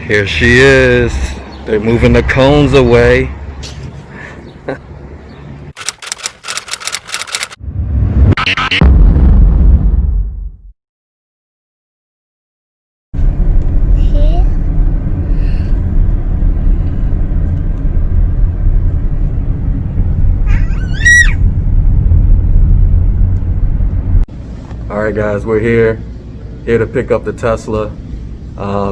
Here she is. They're moving the cones away. Alright guys, we're here to pick up the Tesla.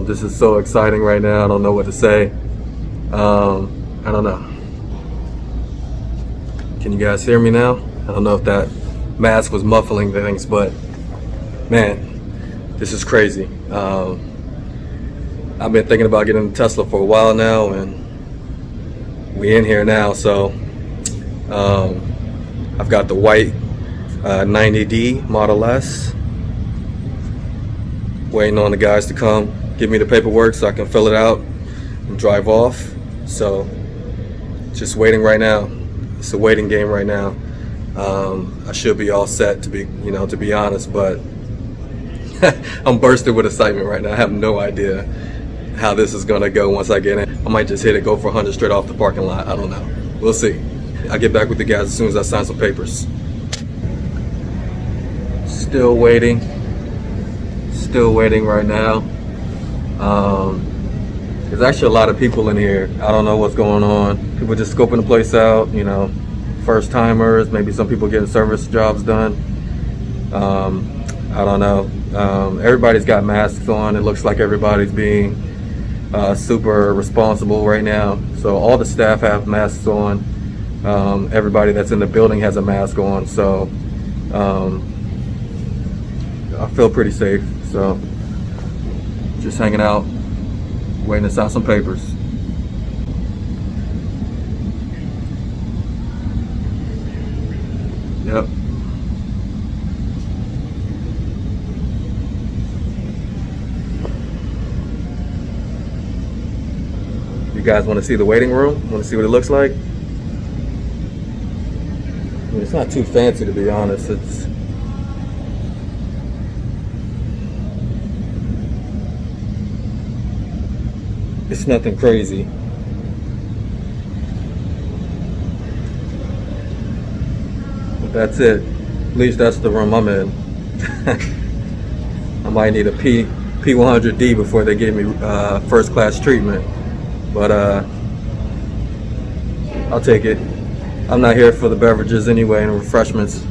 This is so exciting right now. I don't know what to say. I don't know. Can you guys hear me now? I don't know if that mask was muffling things, but man, this is crazy. I've been thinking about getting a Tesla for a while now, and we in here now. So I've got the white 90D Model S, waiting on the guys to come give me the paperwork so I can fill it out and drive off. So just waiting right now. It's a waiting game right now. I should be all set to be honest, but I'm bursting with excitement right now. I have no idea how this is gonna go once I get in. I might just hit it, go for 100 straight off the parking lot. I don't know. We'll see. I'll get back with the guys as soon as I sign some papers. Still waiting right now. There's actually a lot of people in here. I don't know what's going on. People just scoping the place out, first timers, maybe some people getting service jobs done. I don't know. Everybody's got masks on. It looks like everybody's being super responsible right now. So all the staff have masks on. Everybody that's in the building has a mask on. So I feel pretty safe. So just hanging out, waiting to sign some papers. Yep. You guys want to see the waiting room? Want to see what it looks like? I mean, it's not too fancy, to be honest. It's nothing crazy. But that's it. At least that's the room I'm in. I might need a P100D before they give me first class treatment. But I'll take it. I'm not here for the beverages anyway and refreshments.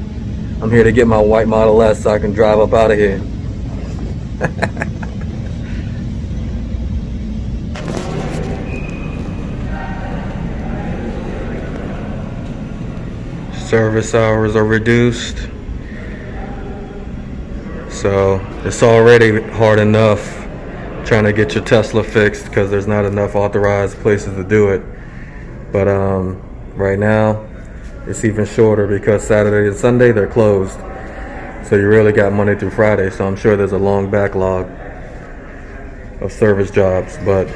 I'm here to get my white Model S so I can drive up out of here. Service hours are reduced, so it's already hard enough trying to get your Tesla fixed because there's not enough authorized places to do it. But right now it's even shorter because Saturday and Sunday they're closed, so you really got Monday through Friday. So I'm sure there's a long backlog of service jobs, but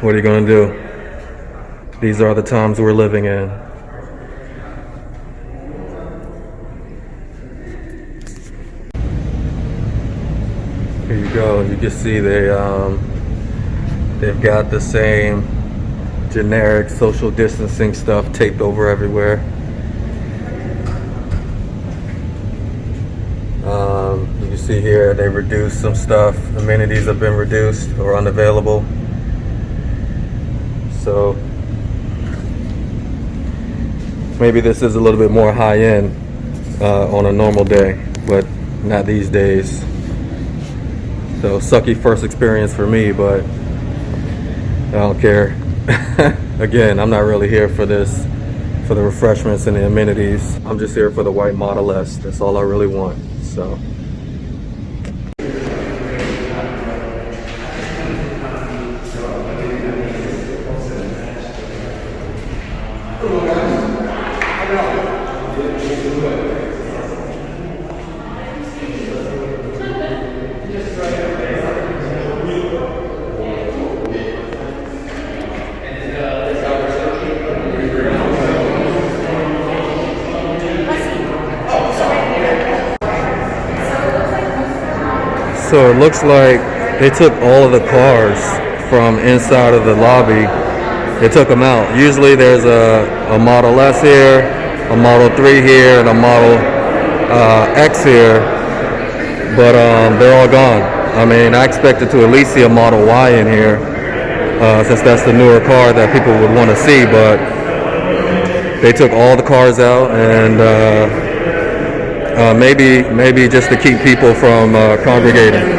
what are you gonna do? These are the times we're living in. Here you go. You can see they've got the same generic social distancing stuff taped over everywhere. You can see here they reduced some stuff. Amenities have been reduced or unavailable. So maybe this is a little bit more high end on a normal day, but not these days. So sucky first experience for me, but I don't care. Again, I'm not really here for this, for the refreshments and the amenities. I'm just here for the white Model S. That's all I really want. So. So it looks like they took all of the cars from inside of the lobby. They took them out. Usually there's a Model S here, a Model 3 here, and a Model X here, but they're all gone. I mean, I expected to at least see a Model Y in here, since that's the newer car that people would want to see, but they took all the cars out, and maybe just to keep people from congregating.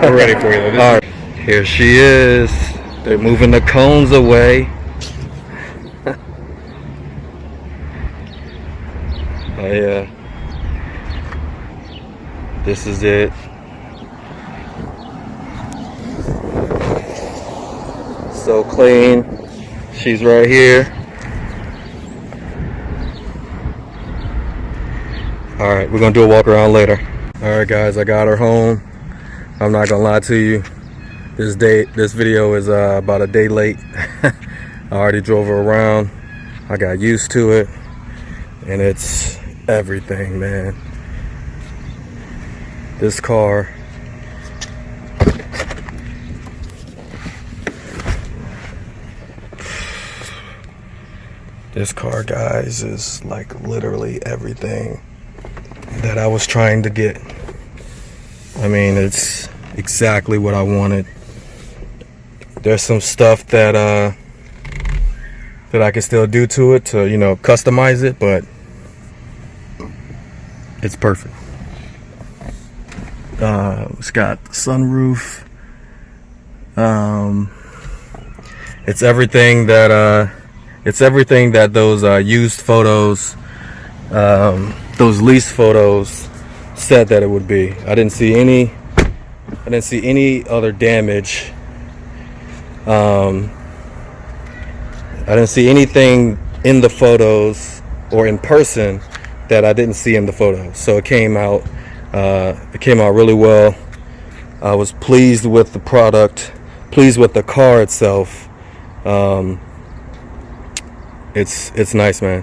We're ready for you, though. All right, here she is. They're moving the cones away. Oh yeah, this is it. So clean. She's right here. All right, we're gonna do a walk around later. All right, guys, I got her home. I'm not gonna lie to you. This video is about a day late. I already drove her around. I got used to it, and it's everything, man. This car. This car, guys, is like literally everything that I was trying to get. I mean, it's exactly what I wanted. There's some stuff that I can still do to it to, customize it, but it's perfect. It's got sunroof. It's everything that those used photos, those leased photos said that it would be. I didn't see any other damage. I didn't see anything in the photos or in person that I didn't see in the photos. So it came out really well. I was pleased with the product, pleased with the car itself. It's nice, man.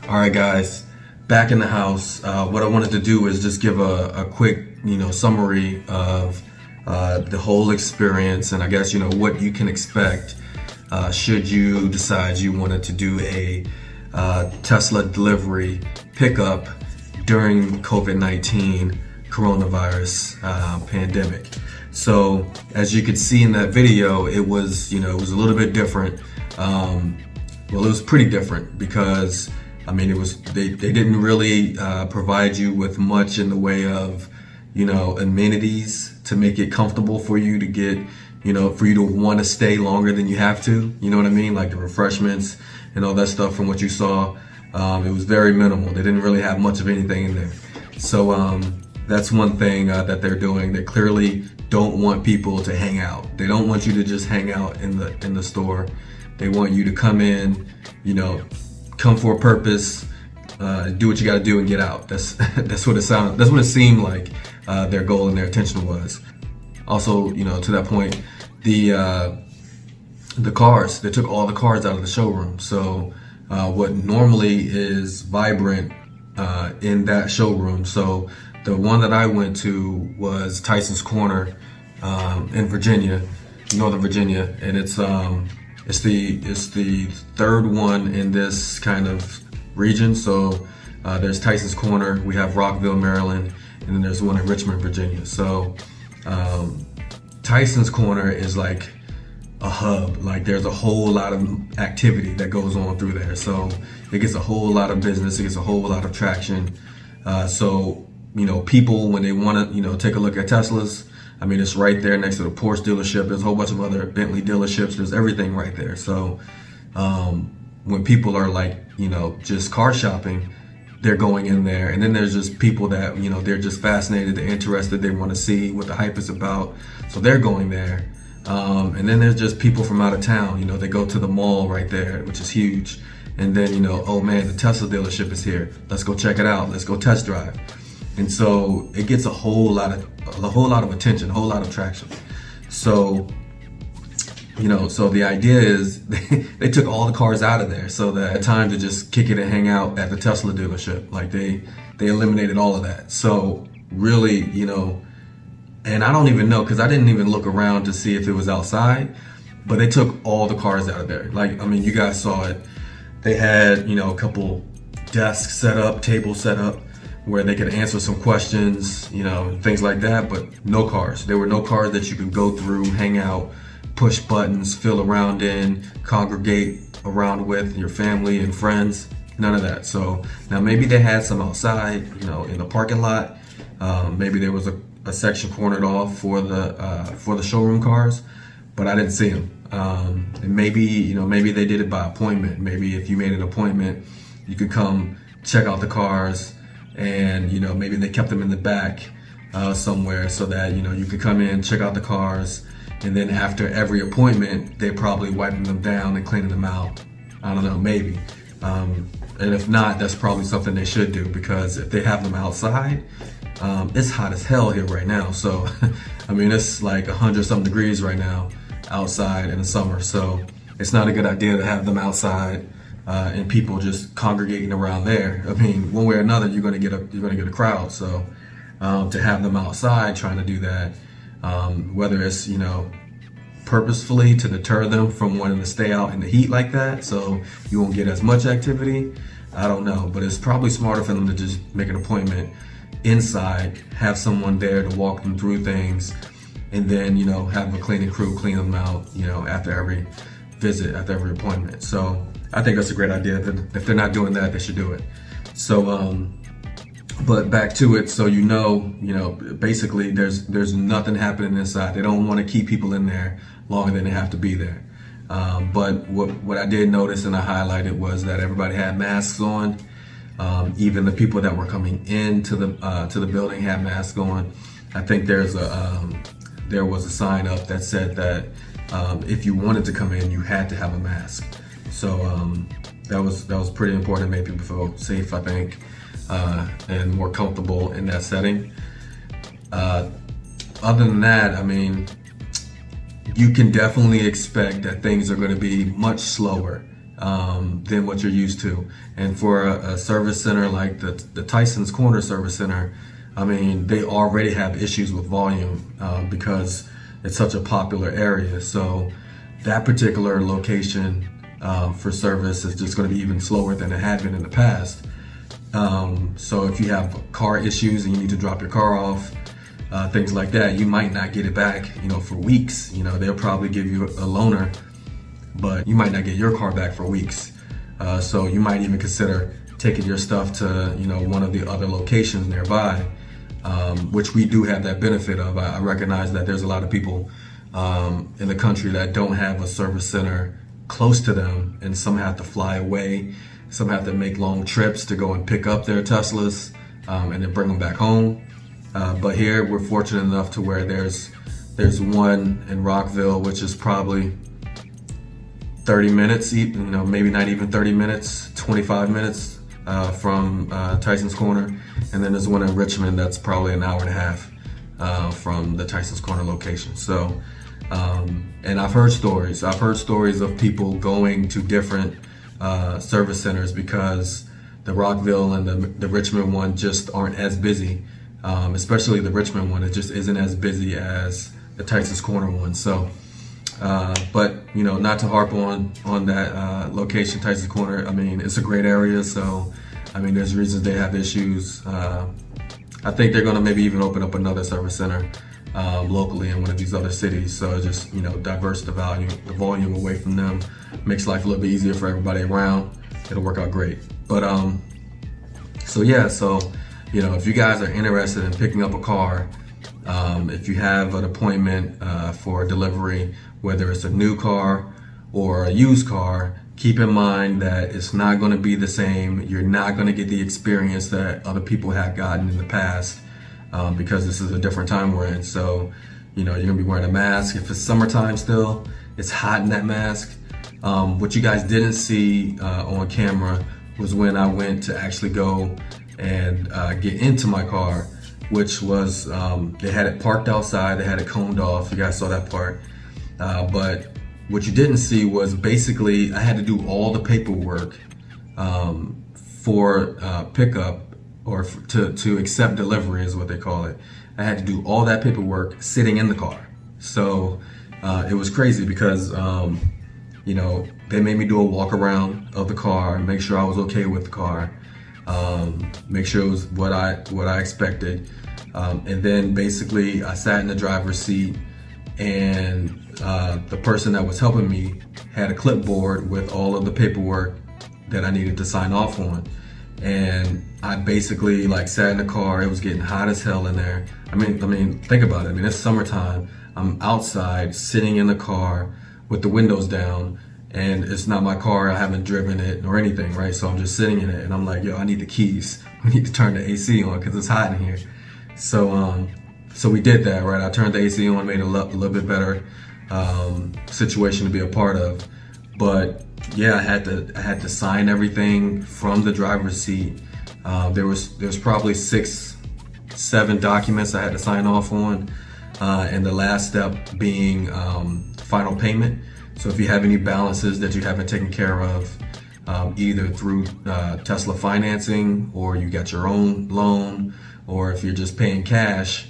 All right, guys, back in the house. What I wanted to do is just give a quick, summary of the whole experience, and I guess what you can expect should you decide you wanted to do a Tesla delivery pickup during COVID-19 coronavirus pandemic. So as you could see in that video, it was a little bit different. Well, it was pretty different because they didn't really provide you with much in the way of amenities to make it comfortable for you to get, for you to want to stay longer than you have to, you know what I mean? Like the refreshments and all that stuff from what you saw. It was very minimal. They didn't really have much of anything in there. So that's one thing that they're doing. They clearly don't want people to hang out. They don't want you to just hang out in the store. They want you to come in, come for a purpose, do what you got to do and get out. That's what it sounded. That's what it seemed like their goal and their intention was. Also, to that point, the cars. They took all the cars out of the showroom. So what normally is vibrant in that showroom. So the one that I went to was Tysons Corner in Virginia, Northern Virginia, and it's the third one in this kind of region. So there's Tysons Corner, we have Rockville, Maryland, and then there's one in Richmond, Virginia. So Tysons Corner is like a hub. Like there's a whole lot of activity that goes on through there. So it gets a whole lot of business, it gets a whole lot of traction. So people, when they want to take a look at Teslas, it's right there next to the Porsche dealership. There's a whole bunch of other Bentley dealerships. There's everything right there. So when people are like, just car shopping, they're going in there. And then there's just people that, they're just fascinated, they're interested, they want to see what the hype is about. So they're going there. And then there's just people from out of town, they go to the mall right there, which is huge. And then, oh man, the Tesla dealership is here. Let's go check it out. Let's go test drive. And so it gets a whole lot of attention, a whole lot of traction. So, so the idea is they took all the cars out of there so that time to just kick it and hang out at the Tesla dealership. Like they eliminated all of that. So really, and I don't even know, because I didn't even look around to see if it was outside, but they took all the cars out of there. Like, I mean, you guys saw it. They had, a couple desks set up, tables set up, where they could answer some questions, things like that, but no cars. There were no cars that you could go through, hang out, push buttons, feel around in, congregate around with your family and friends. None of that. So now maybe they had some outside, in the parking lot. Maybe there was a section cornered off for the showroom cars, but I didn't see them. And maybe they did it by appointment. Maybe if you made an appointment, you could come check out the cars, and maybe they kept them in the back somewhere so that you could come in, check out the cars, and then after every appointment, they're probably wiping them down and cleaning them out. I don't know, maybe. And if not, that's probably something they should do, because if they have them outside, it's hot as hell here right now. So, I mean, it's like 100-something degrees right now outside in the summer. So it's not a good idea to have them outside and people just congregating around there. I mean, one way or another, you're gonna get a crowd. So to have them outside trying to do that, whether it's purposefully to deter them from wanting to stay out in the heat like that, so you won't get as much activity, I don't know. But it's probably smarter for them to just make an appointment inside, have someone there to walk them through things, and then have a cleaning crew clean them out after every visit, after every appointment. So I think that's a great idea. If they're not doing that, they should do it. So but back to it, so basically there's nothing happening inside. They don't want to keep people in there longer than they have to be there. But what I did notice and I highlighted was that everybody had masks on. Even the people that were coming into the building had masks on. I think there was a sign up that said that if you wanted to come in, you had to have a mask. So that was pretty important. It made people feel safe, I think, and more comfortable in that setting. Other than that, I mean, you can definitely expect that things are going to be much slower than what you're used to. And for a service center like the Tysons Corner service center, I mean, they already have issues with volume because it's such a popular area. So that particular location for service is just going to be even slower than it had been in the past. So if you have car issues and you need to drop your car off, things like that, you might not get it back, for weeks. They'll probably give you a loaner, but you might not get your car back for weeks. So you might even consider taking your stuff to, one of the other locations nearby, which we do have that benefit of. I recognize that there's a lot of people in the country that don't have a service center close to them, and some have to fly away. Some have to make long trips to go and pick up their Teslas and then bring them back home. But here we're fortunate enough to where there's one in Rockville, which is probably 30 minutes, maybe not even 30 minutes, 25 minutes from Tysons Corner. And then there's one in Richmond that's probably an hour and a half from the Tysons Corner location. So, and I've heard stories of people going to different service centers because the Rockville and the Richmond one just aren't as busy. Especially the Richmond one, it just isn't as busy as the Tysons Corner one. So, but not to harp on that location, Tysons Corner. I mean, it's a great area. So, I mean, there's reasons they have issues. I think they're gonna maybe even open up another service center locally in one of these other cities. So just diverse the volume away from them, makes life a little bit easier for everybody around. It'll work out great. But so yeah, so if you guys are interested in picking up a car, if you have an appointment for delivery, whether it's a new car or a used car, keep in mind that it's not going to be the same. You're not going to get the experience that other people have gotten in the past because this is a different time we're in. So, you're going to be wearing a mask. If it's summertime still, it's hot in that mask. What you guys didn't see on camera was when I went to actually go and get into my car, which was, they had it parked outside, they had it coned off. You guys saw that part. But what you didn't see was basically I had to do all the paperwork for pickup or to accept delivery is what they call it. I had to do all that paperwork sitting in the car. So it was crazy because they made me do a walk around of the car, make sure I was okay with the car, make sure it was what I expected, and then basically I sat in the driver's seat, and the person that was helping me had a clipboard with all of the paperwork that I needed to sign off on. And I basically sat in the car. It was getting hot as hell in there. I mean, think about it. I mean, it's summertime. I'm outside sitting in the car with the windows down, and it's not my car. I haven't driven it or anything, right? So I'm just sitting in it, and I'm like, yo, I need the keys. We need to turn the AC on because it's hot in here. So we did that, right? I turned the AC on, made it a little bit better situation to be a part of. But yeah, I had to sign everything from the driver's seat. There's probably 6-7 documents I had to sign off on, and the last step being final payment. So if you have any balances that you haven't taken care of, either through Tesla financing, or you got your own loan, or if you're just paying cash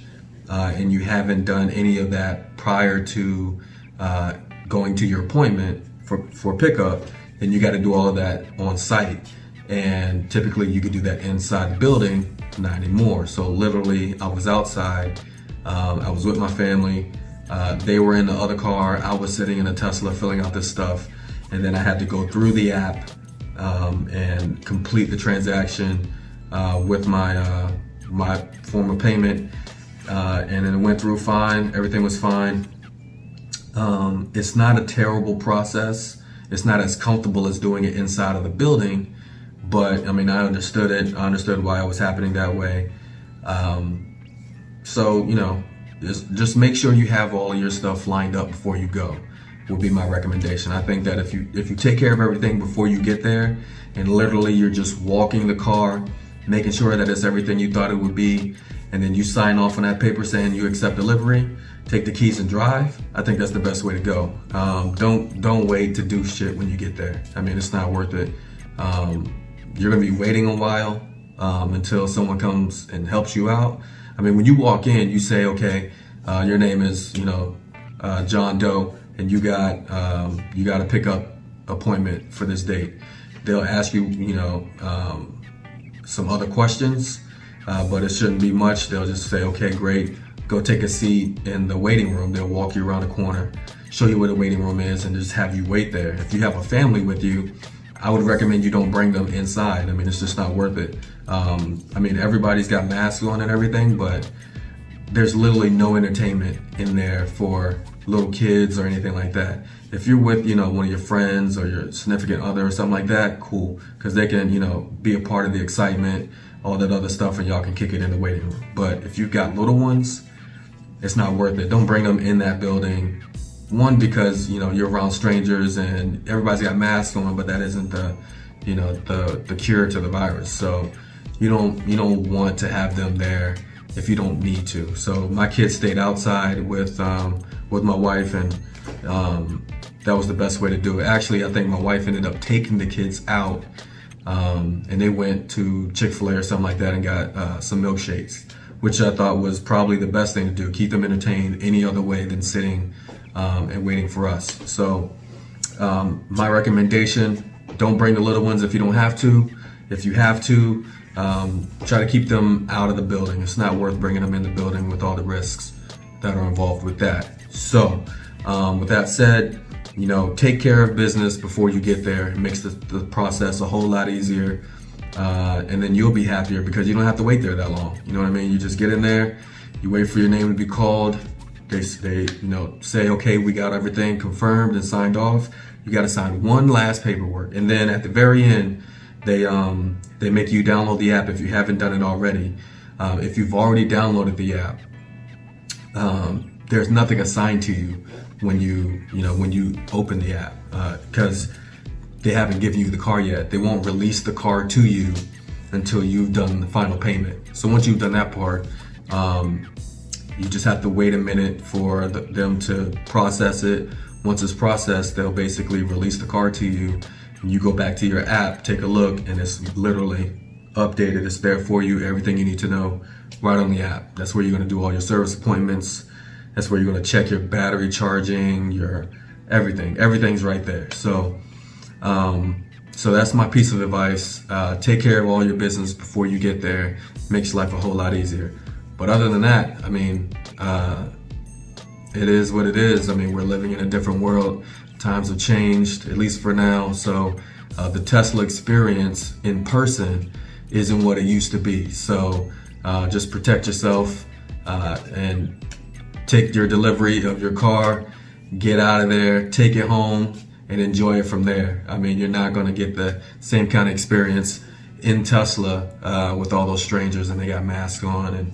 and you haven't done any of that prior to going to your appointment for pickup, then you got to do all of that on site. And typically you could do that inside the building, not anymore. So literally I was outside, I was with my family, they were in the other car, I was sitting in a Tesla filling out this stuff, and then I had to go through the app and complete the transaction with my form of payment, and then it went through fine, everything was fine. It's not a terrible process. It's not as comfortable as doing it inside of the building, but I mean, I understood it. I understood why it was happening that way. So, just make sure you have all of your stuff lined up before you go, would be my recommendation. I think that if you take care of everything before you get there, and literally you're just walking the car, making sure that it's everything you thought it would be, and then you sign off on that paper saying you accept delivery, take the keys and drive, I think that's the best way to go. Don't wait to do shit when you get there. I mean, it's not worth it. You're gonna be waiting a while until someone comes and helps you out. I mean, when you walk in, you say, okay, your name is, John Doe, and you got a pickup appointment for this date. They'll ask you, some other questions, but it shouldn't be much. They'll just say, okay, great, go take a seat in the waiting room. They'll walk you around the corner, show you where the waiting room is, and just have you wait there. If you have a family with you, I would recommend you don't bring them inside. I mean, it's just not worth it. I mean, everybody's got masks on and everything, but there's literally no entertainment in there for little kids or anything like that. If you're with, one of your friends or your significant other or something like that, cool, because they can, be a part of the excitement, all that other stuff, and y'all can kick it in the waiting room. But if you've got little ones, it's not worth it. Don't bring them in that building. One, because you're around strangers and everybody's got masks on, but that isn't the cure to the virus. So you don't want to have them there if you don't need to. So my kids stayed outside with my wife, and that was the best way to do it. Actually, I think my wife ended up taking the kids out, and they went to Chick-fil-A or something like that and got some milkshakes, which I thought was probably the best thing to do. Keep them entertained any other way than sitting and waiting for us. So my recommendation, don't bring the little ones if you don't have to. If you have to, try to keep them out of the building. It's not worth bringing them in the building with all the risks that are involved with that. So with that said, take care of business before you get there. It makes the process a whole lot easier. And then you'll be happier because you don't have to wait there that long. You know what I mean? You just get in there, you wait for your name to be called. They say, okay, we got everything confirmed and signed off. You got to sign one last paperwork. And then at the very end, they make you download the app if you haven't done it already. If you've already downloaded the app, there's nothing assigned to you when you open the app, because they haven't given you the car yet. They won't release the car to you until you've done the final payment. So once you've done that part, you just have to wait a minute for them to process it. Once it's processed, they'll basically release the car to you. And you go back to your app, take a look, and it's literally updated. It's there for you, everything you need to know right on the app. That's where you're gonna do all your service appointments. That's where you're gonna check your battery charging, your everything. Everything's right there. So that's my piece of advice. Take care of all your business before you get there. Makes life a whole lot easier. But other than that, I mean, it is what it is. I mean, we're living in a different world. Times have changed, at least for now. So the Tesla experience in person isn't what it used to be. So just protect yourself and take your delivery of your car, get out of there, take it home, and enjoy it from there. I mean, you're not gonna get the same kind of experience in Tesla with all those strangers and they got masks on and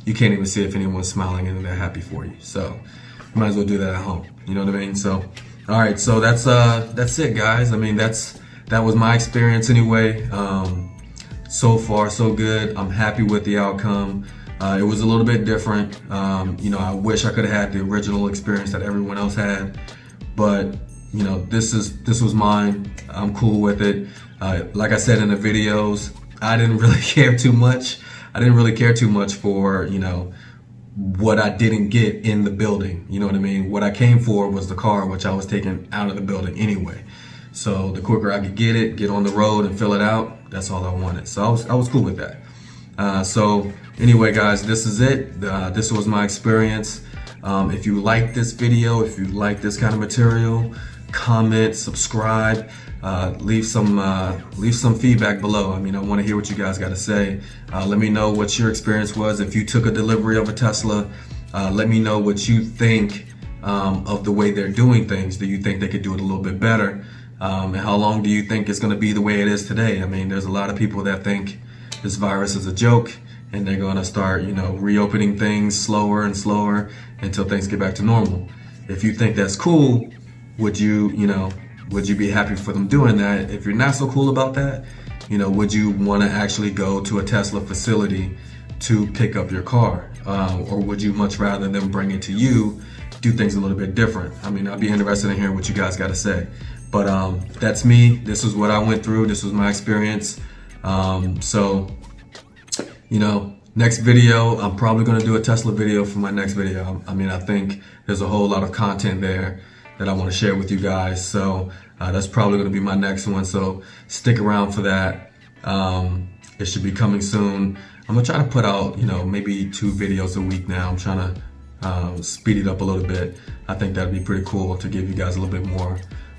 you can't even see if anyone's smiling and they're happy for you. So you might as well do that at home. You know what I mean? So, all right. So that's it, guys. I mean, that was my experience anyway. So far, so good. I'm happy with the outcome. It was a little bit different. I wish I could have had the original experience that everyone else had, but this was mine. I'm cool with it. Like I said in the videos, I didn't really care too much. I didn't really care too much for, what I didn't get in the building. You know what I mean? What I came for was the car, which I was taking out of the building anyway. So the quicker I could get on the road and fill it out, that's all I wanted. So I was cool with that. So anyway, guys, this is it. This was my experience. If you like this video, if you like this kind of material, comment, subscribe, leave some feedback below. I mean, I want to hear what you guys got to say. Let me know what your experience was. If you took a delivery of a Tesla, let me know what you think of the way they're doing things. Do you think they could do it a little bit better? And how long do you think it's going to be the way it is today? I mean, there's a lot of people that think this virus is a joke and they're going to start, reopening things slower and slower until things get back to normal. If you think that's cool, would you be happy for them doing that? If you're not so cool about that, would you want to actually go to a Tesla facility to pick up your car? Or would you much rather them bring it to you, do things a little bit different? I mean, I'd be interested in hearing what you guys got to say. But that's me. This is what I went through. This was my experience. Next video, I'm probably going to do a Tesla video for my next video. I mean, I think there's a whole lot of content there that I want to share with you guys. So that's probably going to be my next one. So stick around for that. It should be coming soon. I'm going to try to put out, maybe 2 videos a week now. I'm trying to speed it up a little bit. I think that'd be pretty cool to give you guys a little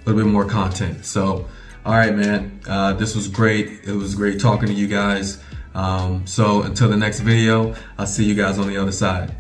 bit more content. So, all right, man, this was great. It was great talking to you guys. So until the next video, I'll see you guys on the other side.